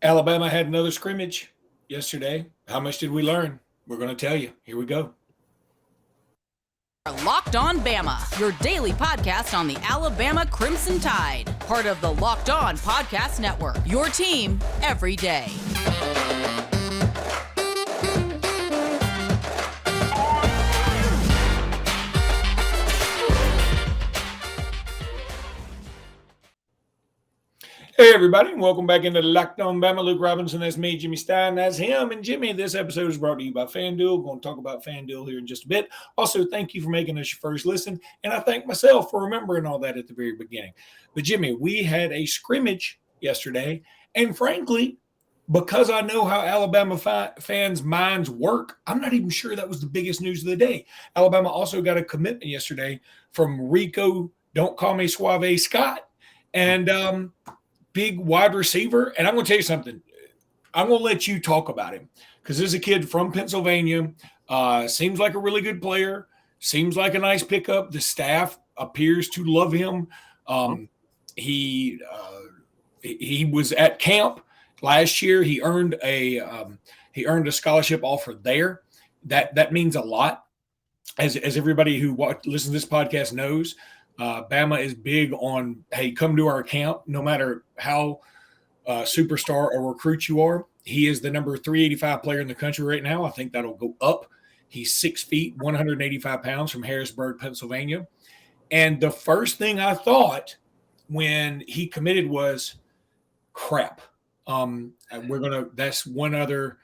Alabama had another scrimmage yesterday. How much did we learn? We're going to tell you. Here we go. Locked On Bama, your daily podcast on the Alabama Crimson Tide. Part of the Locked On Podcast Network, your team every day. Hey, everybody, and welcome back into Locked On Bama. Luke Robinson, that's me. Jimmy Stein, that's him. And Jimmy, this episode is brought to you by FanDuel. We're going to talk about FanDuel here in just a bit. Also, thank you for making us your first listen. And I thank myself for remembering all that at the very beginning. But, Jimmy, we had a scrimmage yesterday. And frankly, because I know how Alabama fans' minds work, I'm not even sure that was the biggest news of the day. Alabama also got a commitment yesterday from Rico, don't call me Suave, Scott. And big wide receiver. And I'm going to tell you something. I'm going to let you talk about him because this is a kid from Pennsylvania. Seems like a really good player. Seems like a nice pickup. The staff appears to love him. He was at camp last year. He earned a scholarship offer there. That means a lot. As everybody who listens to this podcast knows, Bama is big on, hey, come to our camp, no matter how superstar or recruit you are. He is the number 385 player in the country right now. I think that'll go up. He's 6 feet, 185 pounds from Harrisburg, Pennsylvania. And the first thing I thought when he committed was, crap. That's one other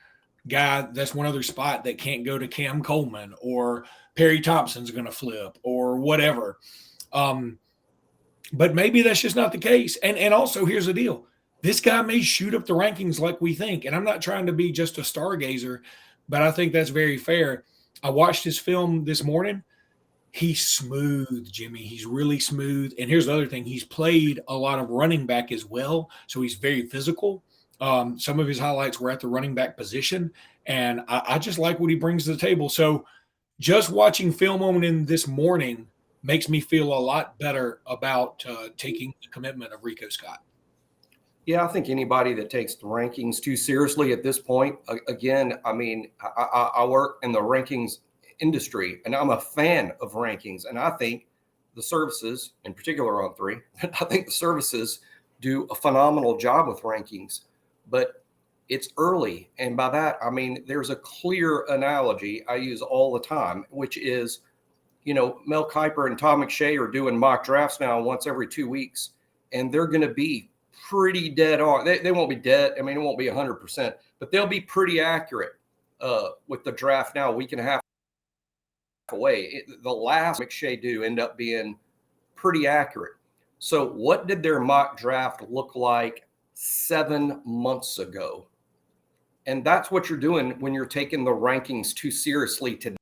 guy, that's one other spot that can't go to Cam Coleman, or Perry Thompson's going to flip, or whatever. But maybe that's just not the case. And also, here's the deal. This guy may shoot up the rankings like we think. And I'm not trying to be just a stargazer, but I think that's very fair. I watched his film this morning. He's smooth, Jimmy. He's really smooth. And here's the other thing. He's played a lot of running back as well. So he's very physical. Some of his highlights were at the running back position. And I just like what he brings to the table. So just watching film on him this morning makes me feel a lot better about taking the commitment of Rico Scott. Yeah, I think anybody that takes the rankings too seriously at this point, again, I mean, I work in the rankings industry, and I'm a fan of rankings. And I think the services, in particular on three, I think the services do a phenomenal job with rankings. But it's early. And by that, I mean, there's a clear analogy I use all the time, which is, Mel Kiper and Tom McShay are doing mock drafts now once every 2 weeks, and they're going to be pretty dead on. They won't be dead. I mean, it won't be 100%, but they'll be pretty accurate with the draft now, a week and a half away. The last McShay do end up being pretty accurate. So what did their mock draft look like 7 months ago? And that's what you're doing when you're taking the rankings too seriously today.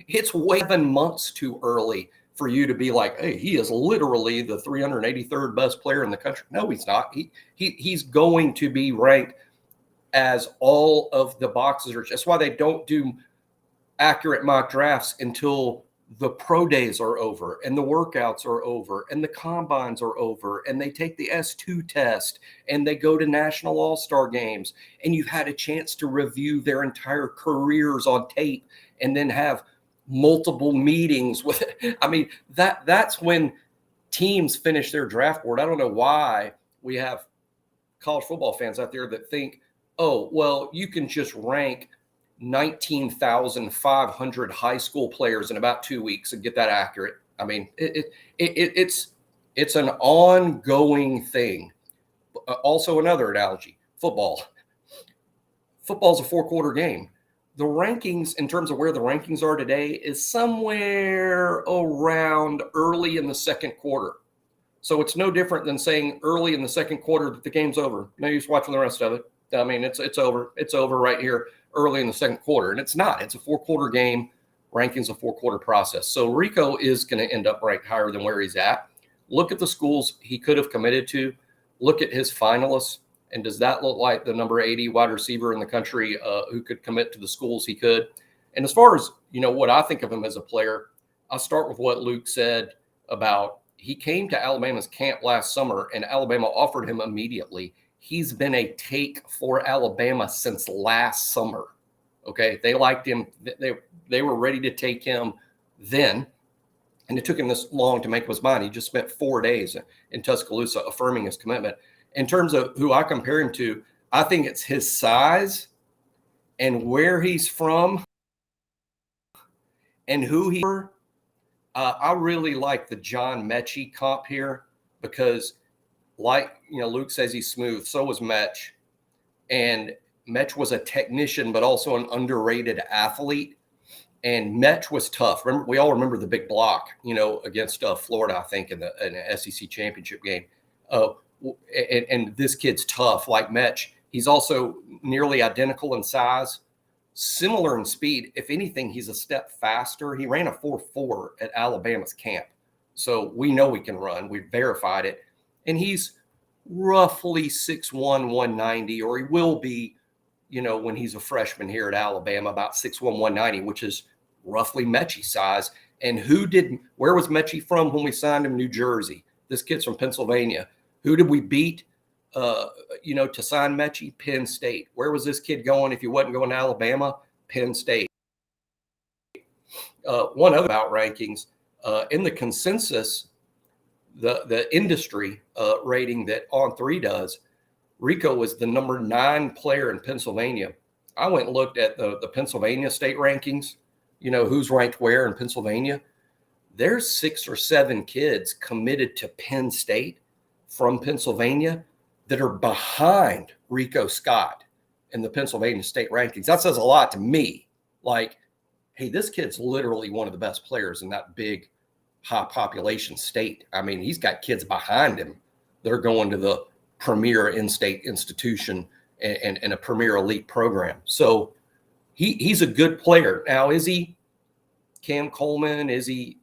It's way 7 months too early for you to be like, hey, he is literally the 383rd best player in the country. No, he's not. He's going to be ranked as all of the boxes are. That's why they don't do accurate mock drafts until the pro days are over and the workouts are over and the combines are over and they take the S2 test and they go to national all-star games and you've had a chance to review their entire careers on tape and then have multiple meetings with it. I mean, that's when teams finish their draft board. I don't know why we have college football fans out there that think, oh, well, you can just rank 19,500 high school players in about 2 weeks and get that accurate. I mean, it's an ongoing thing. Also, another analogy, football. Football's a 4-quarter game. The rankings, in terms of where the rankings are today, is somewhere around early in the second quarter. So it's no different than saying early in the second quarter that the game's over. No use watching the rest of it. I mean, it's over. It's over right here early in the second quarter. And it's not. It's a 4-quarter game. Ranking's a 4-quarter process. So Rico is going to end up ranked higher than where he's at. Look at the schools he could have committed to. Look at his finalists. And does that look like the number 80 wide receiver in the country who could commit to the schools he could? And as far as, what I think of him as a player, I'll start with what Luke said about he came to Alabama's camp last summer and Alabama offered him immediately. he's been a take for Alabama since last summer. Okay, they liked him. They were ready to take him then, and it took him this long to make up his mind. He just spent 4 days in Tuscaloosa affirming his commitment. In terms of who I compare him to, I think it's his size and where he's from and who he. I really like the John Mechie comp here because, like, Luke says he's smooth. So was Mech. And Mech was a technician, but also an underrated athlete. And Mech was tough. We all remember the big block, against Florida, I think, in the SEC championship game. And this kid's tough, like Mech. He's also nearly identical in size, similar in speed. If anything, he's a step faster. He ran a 4.4 at Alabama's camp. So we know he can run. We verified it. And he's roughly 6'1", 190, or he will be, when he's a freshman here at Alabama, about 6'1", 190, which is roughly Mechie's size. And where was Mechie from when we signed him? New Jersey. This kid's from Pennsylvania. Who did we beat, to sign Mechie? Penn State. Where was this kid going if he wasn't going to Alabama? Penn State. One other about rankings, in the consensus, the industry rating that On3 does, Rico was the number 9 player in Pennsylvania. I went and looked at the Pennsylvania state rankings, who's ranked where in Pennsylvania. There's 6 or 7 kids committed to Penn State from Pennsylvania that are behind Rico Scott in the Pennsylvania state rankings. That says a lot to me. Like, hey, this kid's literally one of the best players in that big, high population state. I mean, he's got kids behind him. They're going to the premier in-state institution and a premier elite program. So he's a good player. Now, is he Cam Coleman? Is he,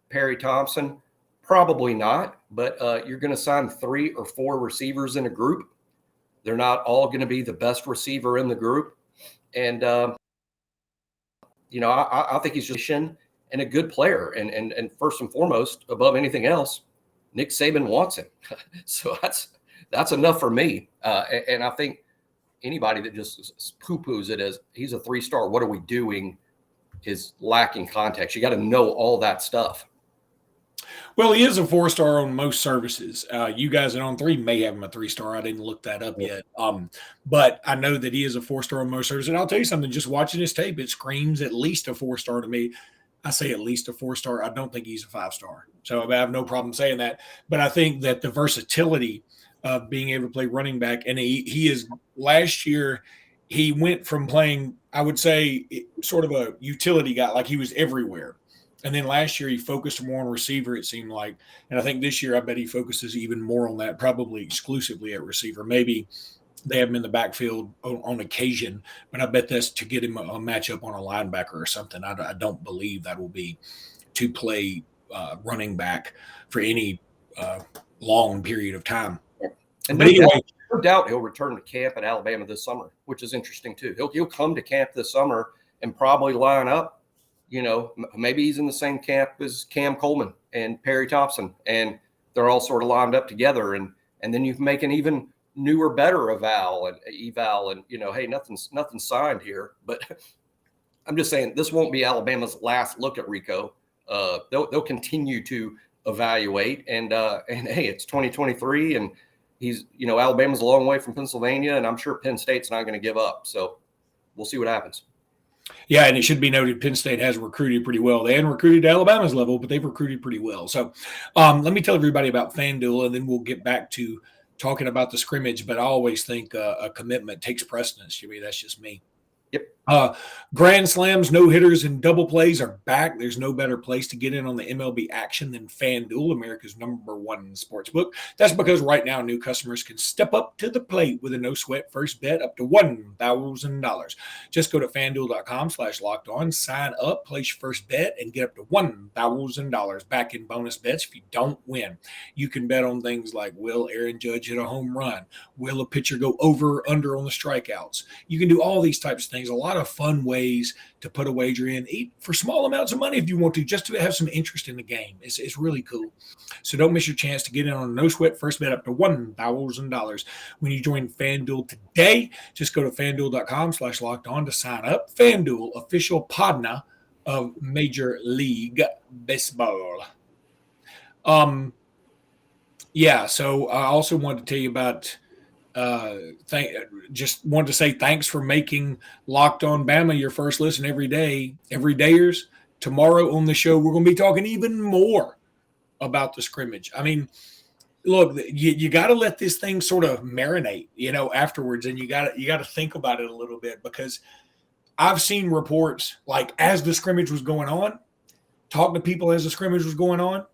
Perry Thompson? Probably not, but you're going to sign 3 or 4 receivers in a group. They're not all going to be the best receiver in the group. And, I think he's just and a good player. And first and foremost, above anything else, Nick Saban wants him. So that's enough for me. And I think anybody that just poo-poos it as he's a 3-star, what are we doing, is lacking context. You got to know all that stuff. Well, he is a 4-star on most services. You guys at On3 may have him a 3-star. I didn't look that up yet. But I know that he is a 4-star on most services. And I'll tell you something, just watching his tape, it screams at least a 4-star to me. I say at least a 4-star. I don't think he's a 5-star. So I have no problem saying that. But I think that the versatility of being able to play running back, and he is last year, he went from playing, I would say, sort of a utility guy, like he was everywhere. And then last year he focused more on receiver, it seemed like. And I think this year I bet he focuses even more on that, probably exclusively at receiver. Maybe they have him in the backfield on occasion, but I bet that's to get him a matchup on a linebacker or something. I don't believe that will be to play running back for any long period of time. And no doubt he'll return to camp at Alabama this summer, which is interesting too. He'll come to camp this summer and probably line up. Maybe he's in the same camp as Cam Coleman and Perry Thompson, and they're all sort of lined up together. And then you can make an even newer, better eval, and hey, nothing's signed here. But I'm just saying this won't be Alabama's last look at Rico. They'll continue to evaluate, and hey, it's 2023, and he's Alabama's a long way from Pennsylvania, and I'm sure Penn State's not going to give up. So we'll see what happens. Yeah, and it should be noted Penn State has recruited pretty well. They hadn't recruited Alabama's level, but they've recruited pretty well. So let me tell everybody about FanDuel, and then we'll get back to talking about the scrimmage. But I always think a commitment takes precedence, Jimmy. That's just me. Yep. Grand slams, no hitters, and double plays are back. There's no better place to get in on the MLB action than FanDuel, America's #1 sports book. That's because right now new customers can step up to the plate with a no sweat first bet up to $1,000. Just go to FanDuel.com/lockedon, sign up, place your first bet, and get up to $1,000 back in bonus bets if you don't win. You can bet on things like, will Aaron Judge hit a home run? Will a pitcher go over or under on the strikeouts? You can do all these types of things. A lot of of fun ways to put a wager in, for small amounts of money if you want to, just to have some interest in the game. It's really cool. So don't miss your chance to get in on a no-sweat first bet up to $1,000 when you join FanDuel today. Just go to FanDuel.com/lockedon to sign up. FanDuel, official partner of Major League Baseball. Yeah, so I also wanted to tell you about just wanted to say thanks for making Locked On Bama your first listen every day. Every dayers. Tomorrow on the show, we're going to be talking even more about the scrimmage. I mean, look, you got to let this thing sort of marinate, afterwards, and you got to think about it a little bit, because I've seen reports like as the scrimmage was going on, talking to people as the scrimmage was going on.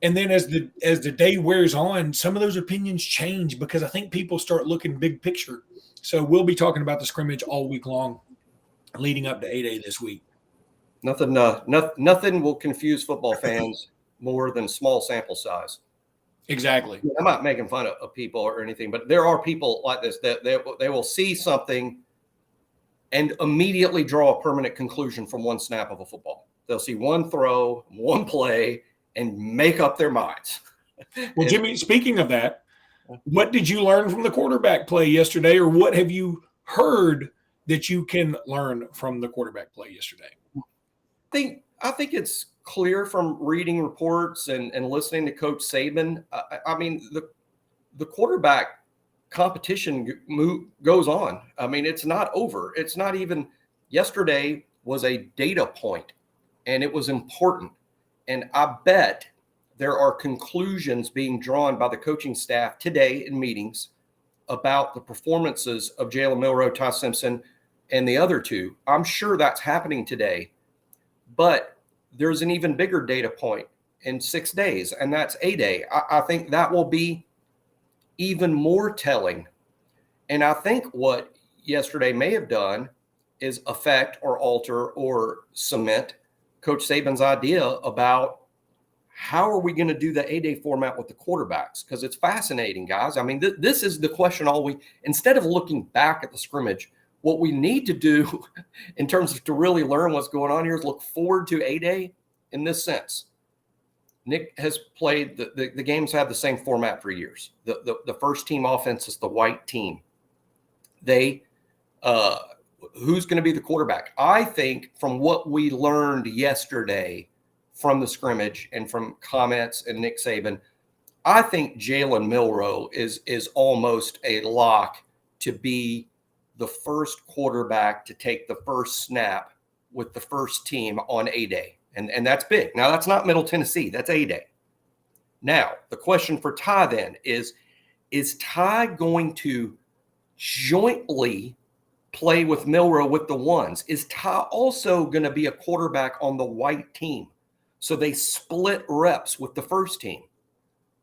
And then as the day wears on, some of those opinions change, because I think people start looking big picture. So we'll be talking about the scrimmage all week long leading up to 8A this week. Nothing will confuse football fans more than small sample size. Exactly. I'm not making fun of people or anything, but there are people like this that they will see something and immediately draw a permanent conclusion from one snap of a football. They'll see one throw, one play, and make up their minds. Well, Jimmy, speaking of that, what did you learn from the quarterback play yesterday, or what have you heard that you can learn from the quarterback play yesterday? I think it's clear from reading reports and listening to Coach Saban. I mean, the quarterback competition goes on. I mean, it's not over. It's not even – yesterday was a data point, and it was important. And I bet there are conclusions being drawn by the coaching staff today in meetings about the performances of Jalen Milroe, Ty Simpson, and the other two. I'm sure that's happening today. But there's an even bigger data point in 6 days, and that's A-Day. I think that will be even more telling. And I think what yesterday may have done is affect or alter or cement Coach Saban's idea about how are we going to do the A-Day format with the quarterbacks? Because it's fascinating, guys. I mean, this is the question instead of looking back at the scrimmage, what we need to do in terms of to really learn what's going on here is look forward to A-Day in this sense. Nick has played, the games have the same format for years. The first team offense is the white team. Who's going to be the quarterback? I think from what we learned yesterday from the scrimmage and from comments and Nick Saban, I think Jalen Milroe is almost a lock to be the first quarterback to take the first snap with the first team on A-Day. And that's big. Now, that's not Middle Tennessee. That's A-Day. Now, the question for Ty then is Ty going to jointly play with Milroe with the ones? Is Ty also going to be a quarterback on the white team, so they split reps with the first team?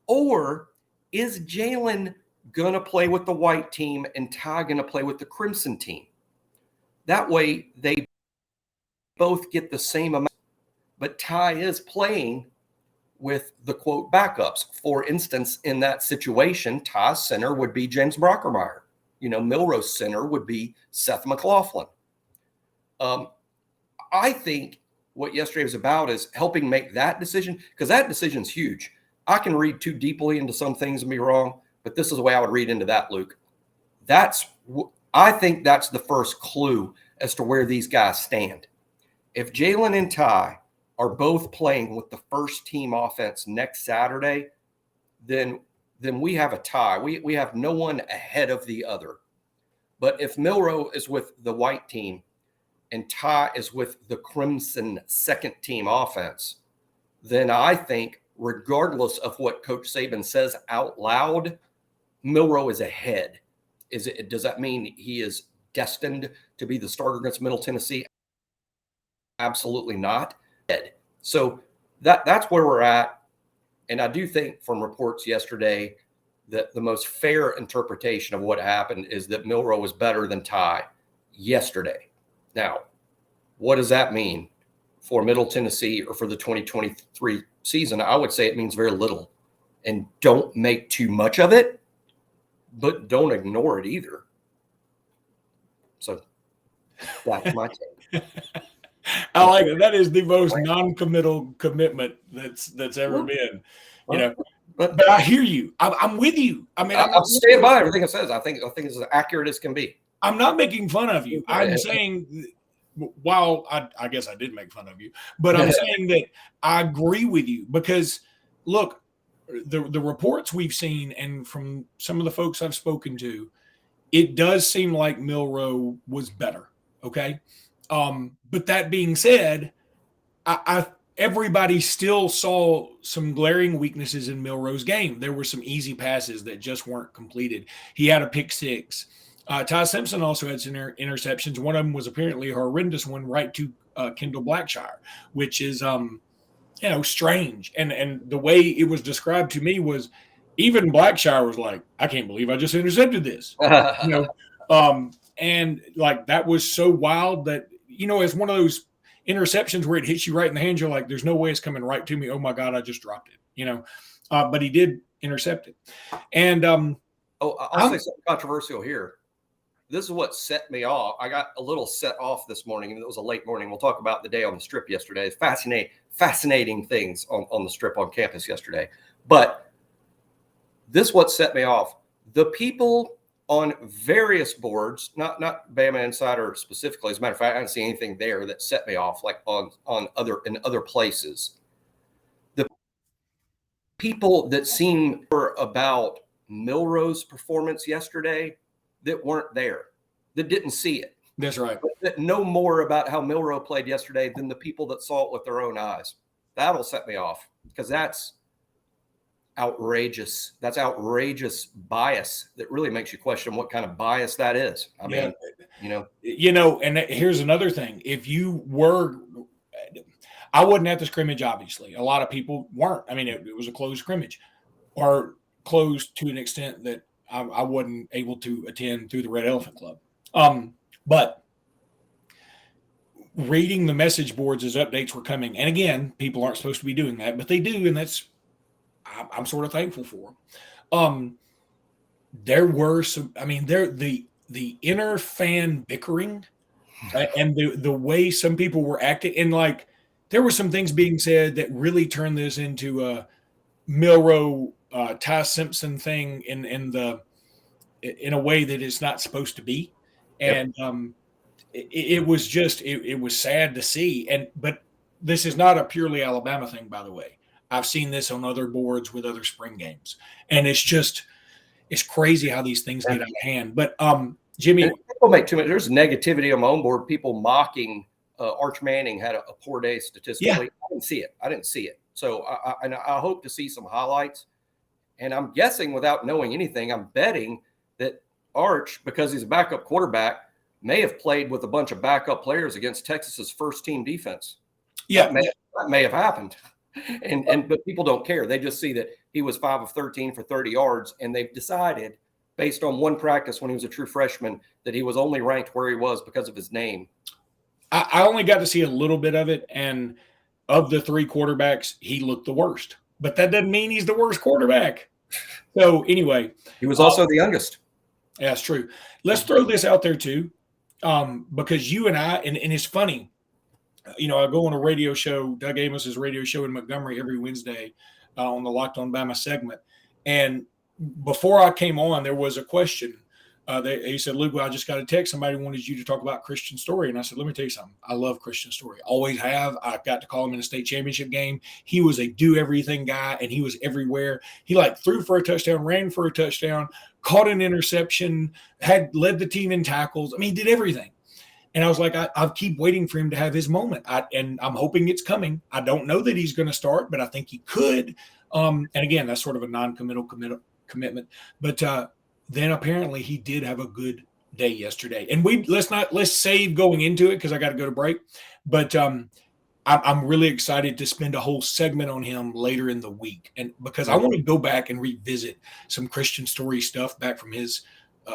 Or is Jalen going to play with the white team and Ty going to play with the crimson team? That way they both get the same amount, but Ty is playing with the quote backups. For instance, in that situation, Ty's center would be James Brockermeyer. Milroe's center would be Seth McLaughlin. I think what yesterday was about is helping make that decision, because that decision's huge. I can read too deeply into some things and be wrong, but this is the way I would read into that, Luke. I think that's the first clue as to where these guys stand. If Jalen and Ty are both playing with the first team offense next Saturday, then we have a tie. We have no one ahead of the other. But if Milroe is with the white team and Ty is with the crimson second team offense, then I think regardless of what Coach Saban says out loud, Milroe is ahead. Does that mean he is destined to be the starter against Middle Tennessee? Absolutely not. So that's where we're at. And I do think from reports yesterday that the most fair interpretation of what happened is that Milroe was better than Ty yesterday. Now, what does that mean for Middle Tennessee or for the 2023 season? I would say it means very little. And don't make too much of it, but don't ignore it either. So That's my take. I like it. That is the most non-committal commitment that's ever been. You know, but I hear you. I'm with you. I mean, I'm staying by everything it says. I think it's as accurate as can be. I'm not making fun of you. I'm saying, while I guess I did make fun of you, but I'm saying that I agree with you because, look, the reports we've seen and from some of the folks I've spoken to, it does seem like Milroe was better. Okay. But that being said, everybody still saw some glaring weaknesses in Milroe's game. There were some easy passes that just weren't completed. He had a pick six. Ty Simpson also had some interceptions. One of them was apparently a horrendous one right to Kendall Blackshire, which is, strange. And the way it was described to me was even Blackshire was like, I can't believe I just intercepted this. And like that was so wild that, it's one of those interceptions where it hits you right in the hand. You're like, there's no way it's coming right to me. Oh my God, I just dropped it, but he did intercept it. And I'll say something controversial here. This is what set me off. I got a little set off this morning, and it was a late morning. We'll talk about the day on the strip yesterday. Fascinating things on the strip on campus yesterday. But this is what set me off. The people on various boards, not Bama Insider specifically. As a matter of fact, I didn't see anything there that set me off, like in other places. The people that seem about Milroe's performance yesterday that weren't there, that didn't see it. That's right. That know more about how Milroe played yesterday than the people that saw it with their own eyes. That'll set me off because that's outrageous. That's outrageous bias that really makes you question what kind of bias that is. I mean, and here's another thing. If you were, I wasn't at the scrimmage, obviously. A lot of people weren't. I mean, it was a closed scrimmage or closed to an extent that I wasn't able to attend through the Red Elephant Club. But reading the message boards as updates were coming, and again, people aren't supposed to be doing that, but they do, and I'm sort of thankful for. There were some. I mean, the inner fan bickering, and the way some people were acting, and like there were some things being said that really turned this into a Milroe Ty Simpson thing in a way that it's not supposed to be, and it was just it was sad to see. But this is not a purely Alabama thing, by the way. I've seen this on other boards with other spring games, and it's crazy how these things get out of hand. But Jimmy, people make too much. There's negativity on my own board. People mocking Arch Manning had a poor day statistically. I didn't see it. So I hope to see some highlights. And I'm guessing, without knowing anything, I'm betting that Arch, because he's a backup quarterback, may have played with a bunch of backup players against Texas's first team defense. Yeah, that may have happened. But people don't care. They just see that he was 5 of 13 for 30 yards, and they've decided, based on one practice when he was a true freshman, that he was only ranked where he was because of his name. I only got to see a little bit of it, and of the three quarterbacks, he looked the worst. But that doesn't mean he's the worst quarterback. So anyway, he was also the youngest. Yeah, that's true. Let's throw this out there too, because you and I, and it's funny. I go on a radio show, Doug Amos's radio show in Montgomery every Wednesday on the Locked On Bama segment. And before I came on, there was a question. He said, Luke, I just got a text. Somebody wanted you to talk about Christian Story. And I said, let me tell you something. I love Christian Story. Always have. I got to call him in a state championship game. He was a do-everything guy, and he was everywhere. He threw for a touchdown, ran for a touchdown, caught an interception, had led the team in tackles. I mean, he did everything. And I was like, I keep waiting for him to have his moment. And I'm hoping it's coming. I don't know that he's going to start, but I think he could. And again, that's sort of a non-committal commitment. But then apparently he did have a good day yesterday. And let's save going into it because I got to go to break. But I'm really excited to spend a whole segment on him later in the week. And because I want to go back and revisit some Christian Story stuff back from his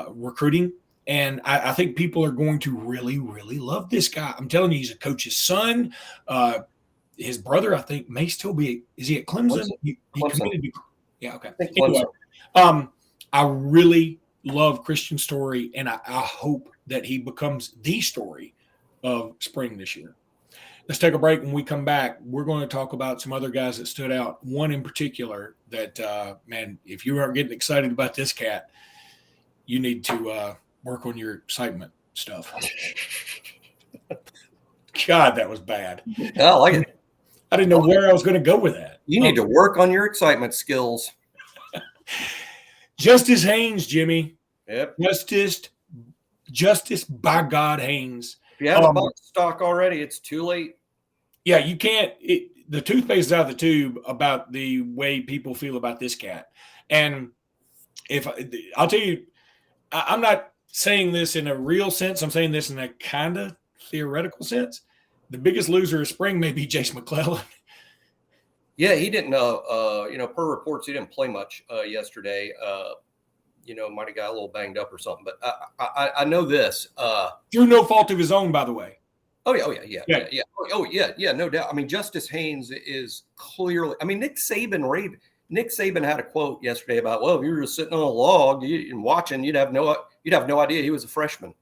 recruiting. And I think people are going to really, really love this guy. I'm telling you, he's a coach's son. His brother, I think, may still be. Is he at Clemson? He committed to. Yeah, okay. Anyway, I really love Christian Story, and I hope that he becomes the story of spring this year. Let's take a break. When we come back, we're going to talk about some other guys that stood out. One in particular that, man, if you aren't getting excited about this cat, you need to work on your excitement stuff. God, that was bad. I like it. I didn't know where I was going to go with that. You need to work on your excitement skills. Justice Haynes, Jimmy. Yep. Justice by God Haynes. If you haven't bought stock already, it's too late. Yeah, you can't. The toothpaste is out of the tube about the way people feel about this cat. And I'll tell you, I'm not saying this in a real sense. I'm saying this in a kind of theoretical sense. The biggest loser of spring may be Jace McClellan. Yeah, he didn't. Per reports, he didn't play much yesterday. Might have got a little banged up or something. But I know this. Through no fault of his own, by the way. Oh yeah, no doubt. I mean, Justice Haynes is clearly. I mean, Nick Saban had a quote yesterday about, well, if you were just sitting on a log and watching, you'd have no idea he was a freshman.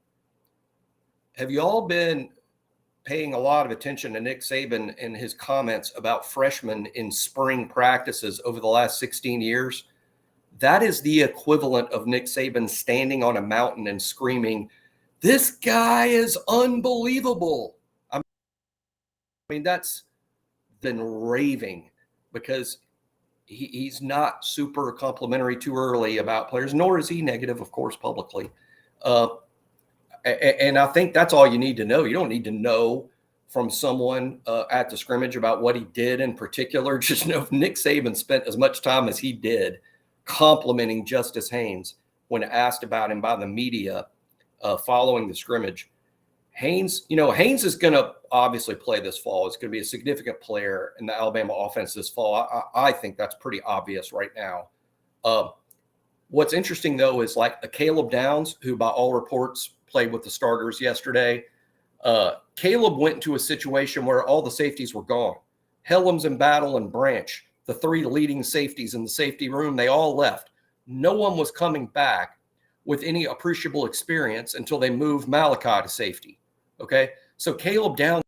Have you all been paying a lot of attention to Nick Saban and his comments about freshmen in spring practices over the last 16 years? That is the equivalent of Nick Saban standing on a mountain and screaming, "This guy is unbelievable." I mean, that's been raving because he's not super complimentary too early about players, nor is he negative, of course, publicly. And I think that's all you need to know. You don't need to know from someone at the scrimmage about what he did in particular. Just know if Nick Saban spent as much time as he did complimenting Justice Haynes when asked about him by the media following the scrimmage. Haynes is going to obviously play this fall. It's going to be a significant player in the Alabama offense this fall. I think that's pretty obvious right now. What's interesting, though, is like a Caleb Downs, who by all reports played with the starters yesterday. Caleb went into a situation where all the safeties were gone. Helms and Battle and Branch, the three leading safeties in the safety room, they all left. No one was coming back with any appreciable experience until they moved Malachi to safety. Okay, so Caleb Downs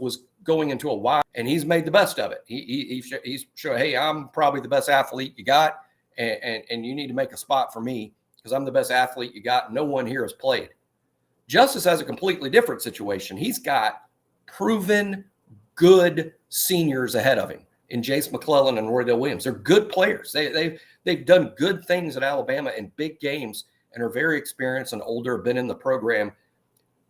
was going into a wide, and he's made the best of it. He's showing, hey, I'm probably the best athlete you got, and you need to make a spot for me because I'm the best athlete you got. No one here has played. Justice has a completely different situation. He's got proven good seniors ahead of him in Jace McClellan and Roydell Williams. They're good players. They've done good things at Alabama in big games and are very experienced and older, been in the program.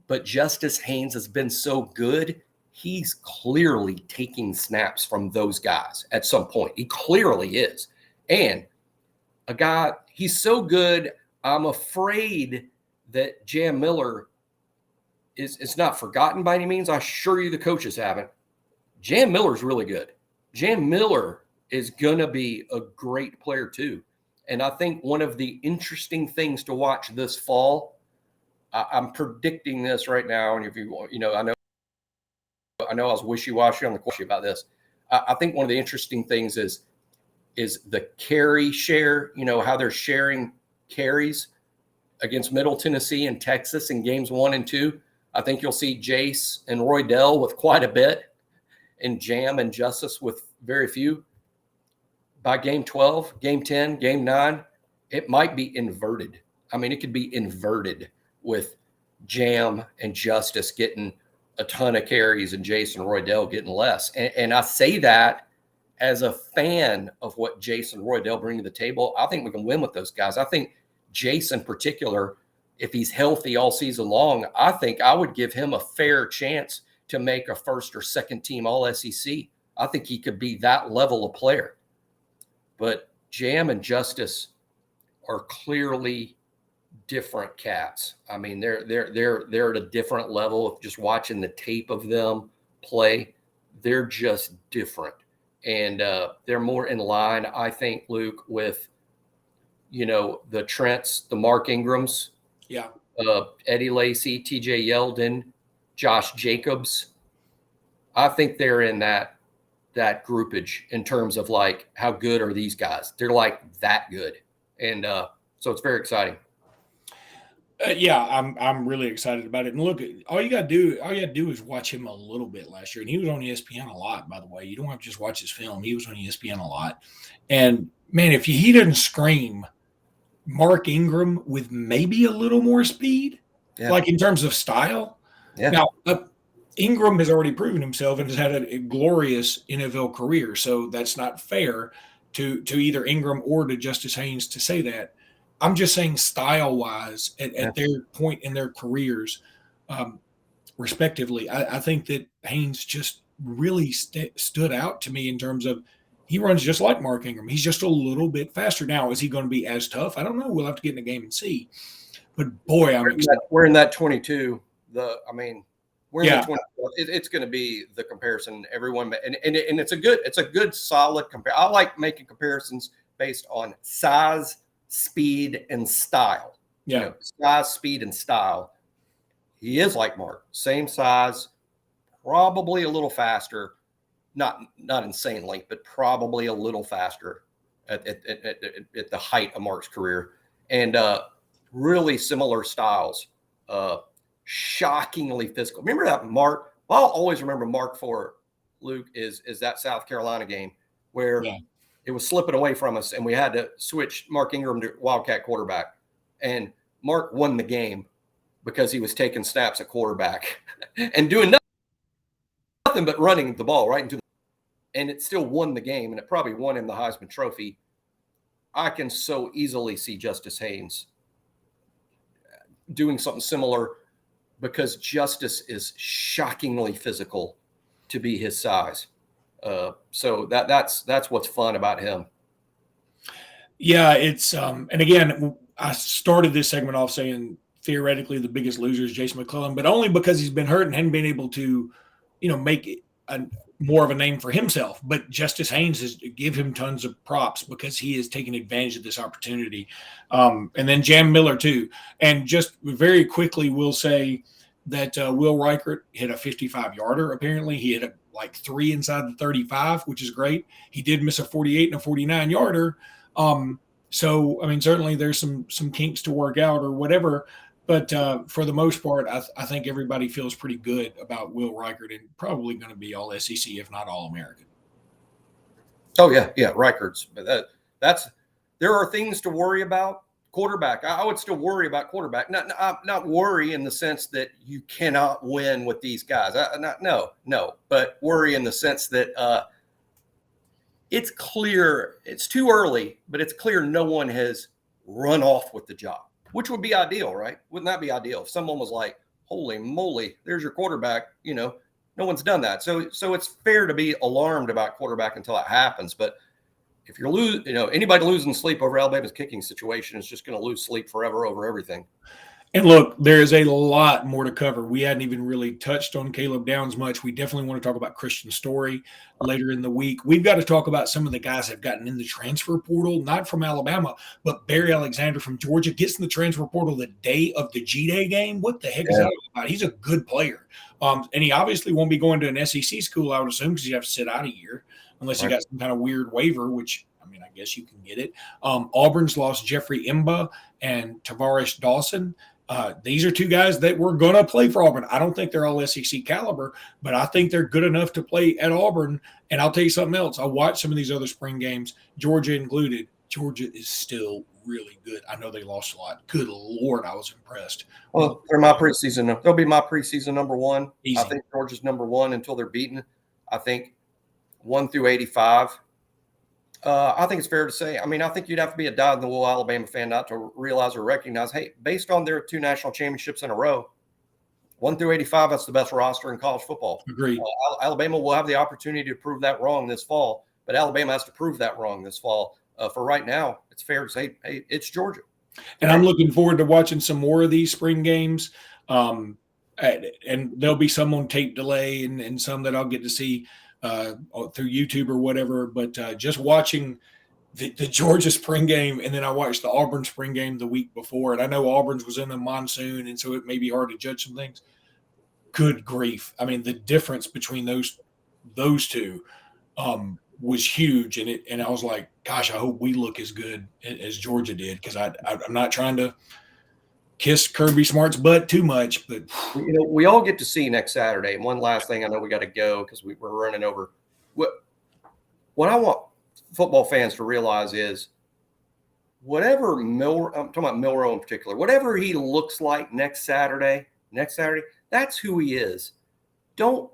But Justice Haynes has been so good, he's clearly taking snaps from those guys at some point. He clearly is. And a guy, he's so good, I'm afraid that Jam Miller is not forgotten by any means. I assure you the coaches haven't. Jam Miller's really good. Jam Miller is going to be a great player too. And I think one of the interesting things to watch this fall, I'm predicting this right now. And if you want, I know I was wishy-washy on the question about this. I think one of the interesting things is the carry share, how they're sharing carries against Middle Tennessee and Texas in games 1 and 2. I think you'll see Jace and Roydell with quite a bit and Jam and Justice with very few. By game 12, game 10, game 9, it might be inverted. I mean, it could be inverted with Jam and Justice getting a ton of carries and Jason Roydell getting less. And I say that as a fan of what Jason Roydell bring to the table. I think we can win with those guys. I think Jason in particular, if he's healthy all season long, I think I would give him a fair chance to make a first or second team All-SEC. I think he could be that level of player. But Jam and Justice are clearly different cats. I mean, they're at a different level of just watching the tape of them play. They're just different. And they're more in line, I think, Luke, with, the Trents, the Mark Ingrams, Eddie Lacy, TJ Yeldon, Josh Jacobs. I think they're in that groupage in terms of like, how good are these guys? They're like that good. And so it's very exciting. Yeah, I'm really excited about it. And look, all you had to do is watch him a little bit last year. And he was on ESPN a lot, by the way. You don't have to just watch his film. He was on ESPN a lot. And man, if he doesn't scream Mark Ingram with maybe a little more speed, like in terms of style. Yeah. Now, Ingram has already proven himself and has had a glorious NFL career. So that's not fair to either Ingram or to Justice Haynes to say that. I'm just saying style wise at their point in their careers, respectively, I think that Haynes just really stood out to me in terms of he runs just like Mark Ingram. He's just a little bit faster. Now, is he going to be as tough? I don't know. We'll have to get in the game and see. But boy, I'm excited. We're in that 22. We're in the 22. It's going to be the comparison. Everyone, and it's a good solid compare. I like making comparisons based on size, speed, and style. Yeah, size, speed, and style. He is like Mark, same size, probably a little faster. Not insanely, but probably a little faster at the height of Mark's career, and really similar styles. Shockingly physical. Remember that Mark? I'll always remember Mark for Luke is that South Carolina game where it was slipping away from us, and we had to switch Mark Ingram to Wildcat quarterback, and Mark won the game because he was taking snaps at quarterback and doing nothing but running the ball right into the, and it still won the game, and it probably won him the Heisman Trophy. I can so easily see Justice Haynes doing something similar because Justice is shockingly physical to be his size. So that's what's fun about him. Yeah, it's and again, I started this segment off saying theoretically the biggest loser is Jason McClellan, but only because he's been hurt and hadn't been able to, make it more of a name for himself. But Justice Haynes has give him tons of props because he has taken advantage of this opportunity. And then Jam Miller too. And just very quickly, we'll say that Will Reichert hit a 55-yarder. Apparently, he hit like 3 inside the 35, which is great. He did miss a 48 and a 49-yarder. So, I mean, certainly there's some kinks to work out or whatever. But for the most part, I think everybody feels pretty good about Will Reichert and probably going to be all SEC, if not all American. Oh yeah, Reichert's. But there are things to worry about. Quarterback, I would still worry about quarterback. Not worry in the sense that you cannot win with these guys. No, but worry in the sense that it's clear it's too early, but it's clear no one has run off with the job. Which would be ideal, right? Wouldn't that be ideal if someone was like, "Holy moly, there's your quarterback"? No one's done that. So it's fair to be alarmed about quarterback until it happens. But if you're anybody losing sleep over Alabama's kicking situation is just going to lose sleep forever over everything. And look, there is a lot more to cover. We hadn't even really touched on Caleb Downs much. We definitely want to talk about Christian Story later in the week. We've got to talk about some of the guys that have gotten in the transfer portal, not from Alabama, but Barry Alexander from Georgia gets in the transfer portal the day of the G-Day game. What the heck is that about? He's a good player. And he obviously won't be going to an SEC school, I would assume, because you have to sit out a year unless you got some kind of weird waiver, which – I guess you can get it. Auburn's lost Jeffrey Imba and Tavares Dawson. These are two guys that were going to play for Auburn. I don't think they're all SEC caliber, but I think they're good enough to play at Auburn. And I'll tell you something else. I watched some of these other spring games, Georgia included. Georgia is still really good. I know they lost a lot. Good Lord, I was impressed. Well, they're my preseason. They'll be my preseason number one. Easy. I think Georgia's number one until they're beaten. I think 1 through 85. I think it's fair to say, I think you'd have to be a dyed-in-the-wool Alabama fan not to realize or recognize, hey, based on their 2 national championships in a row, 1 through 85, that's the best roster in college football. Agreed. Alabama will have the opportunity to prove that wrong this fall, but Alabama has to prove that wrong this fall. For right now, it's fair to say, hey, it's Georgia. And I'm looking forward to watching some more of these spring games. And there'll be some on tape delay and some that I'll get to see through YouTube or whatever, but just watching the Georgia spring game, and then I watched the Auburn spring game the week before, and I know Auburn's was in the monsoon, and so it may be hard to judge some things. Good grief. The difference between those two was huge, and I was like, gosh, I hope we look as good as Georgia did, because I'm not trying to kiss Kirby Smart's butt too much. But we all get to see next Saturday. And one last thing, I know we got to go because we're running over. What I want football fans to realize is whatever I'm talking about Milroe in particular, whatever he looks like next Saturday, that's who he is. Don't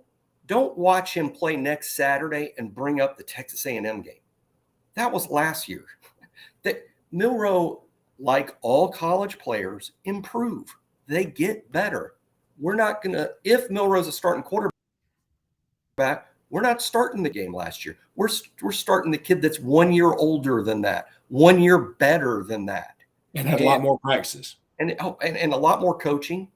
watch him play next Saturday and bring up the Texas A&M game. That was last year. That Milroe, like all college players, improve. They get better. We're not going to, if Milroe's a starting quarterback, we're not starting the game last year. We're starting the kid that's 1 year older than that, 1 year better than that. And had a lot more practices. And a lot more coaching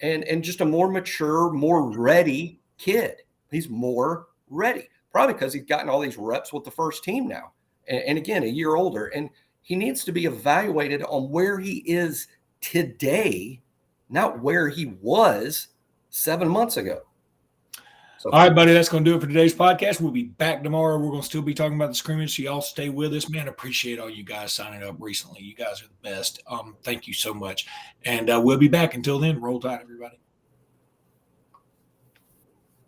and just a more mature, more ready kid. He's more ready, probably because he's gotten all these reps with the first team now. And again, a year older. And he needs to be evaluated on where he is today, not where he was 7 months ago. So, all right, buddy, that's going to do it for today's podcast. We'll be back tomorrow. We're going to still be talking about the scrimmage, so y'all stay with us. Man, appreciate all you guys signing up recently. You guys are the best. Thank you so much. And we'll be back. Until then, roll tide, everybody.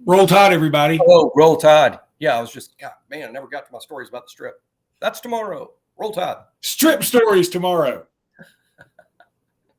Roll tide, everybody. Oh, roll tide. Yeah, I never got to my stories about the strip. That's tomorrow. Roll tide. Strip stories tomorrow.